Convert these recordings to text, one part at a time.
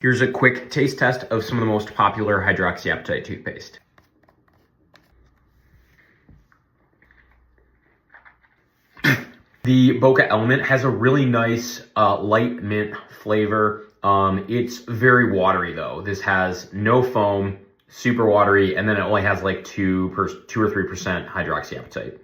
Here's a quick taste test of some of the most popular hydroxyapatite toothpaste. The Bokeh Element has a really nice light mint flavor. It's very watery though. This has no foam, super watery, and then it only has like 2 or 3% hydroxyapatite.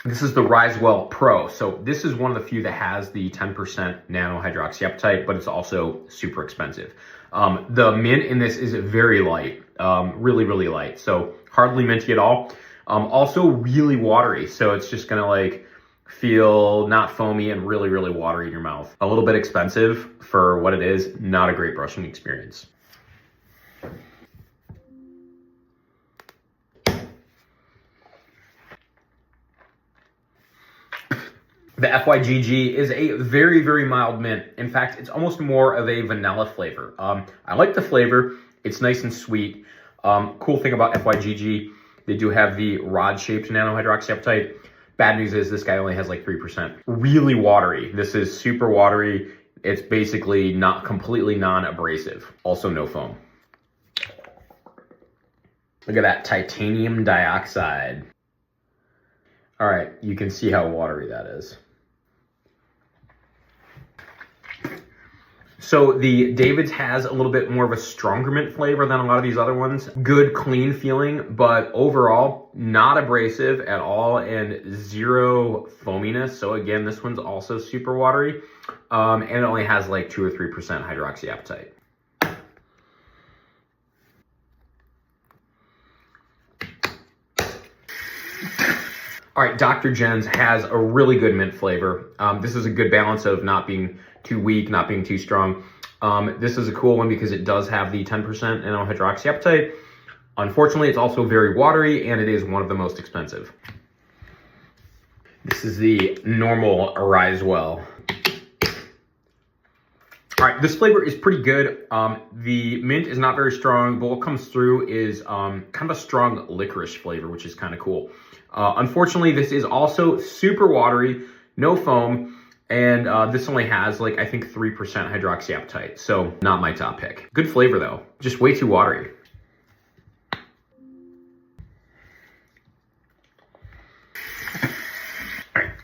This is the Risewell Pro. So this is one of the few that has the 10% nano-hydroxyapatite, but it's also super expensive. The mint in this is very light, really, really light. So hardly minty at all. Also really watery. So it's just gonna like feel not foamy and really, really watery in your mouth. A little bit expensive for what it is, not a great brushing experience. The FYGG is a very, very mild mint. In fact, it's almost more of a vanilla flavor. I like the flavor. It's nice and sweet. Cool thing about FYGG, they do have the rod-shaped nano-hydroxyapatite. Bad news is this guy only has like 3%. Really watery. This is super watery. It's basically not completely non-abrasive. Also no foam. Look at that titanium dioxide. All right, you can see how watery that is. So the David's has a little bit more of a stronger mint flavor than a lot of these other ones. Good, clean feeling, but overall, not abrasive at all and zero foaminess. So again, this one's also super watery. And it only has like 2 or 3% hydroxyapatite. All right, Dr. Jen's has a really good mint flavor. This is a good balance of not being too weak, not being too strong. This is a cool one because it does have the 10% nano-hydroxyapatite. Unfortunately, it's also very watery and it is one of the most expensive. This is the normal Risewell. All right, this flavor is pretty good. The mint is not very strong, but what comes through is kind of a strong licorice flavor, which is kind of cool. Unfortunately, this is also super watery, no foam, and this only has like, I think 3% hydroxyapatite, so not my top pick. Good flavor though, just way too watery.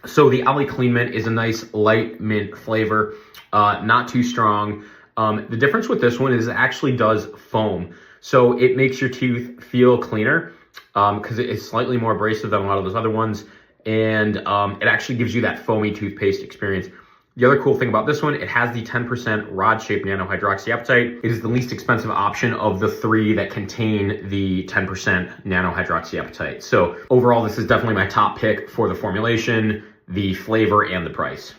So the Ollie Clean Mint is a nice light mint flavor, not too strong. The difference with this one is it actually does foam. So it makes your tooth feel cleaner because it is slightly more abrasive than a lot of those other ones. And it actually gives you that foamy toothpaste experience. The other cool thing about this one, it has the 10% rod-shaped nano-hydroxyapatite. It is the least expensive option of the 3 that contain the 10% nano-hydroxyapatite. So overall, this is definitely my top pick for the formulation, the flavor, and the price.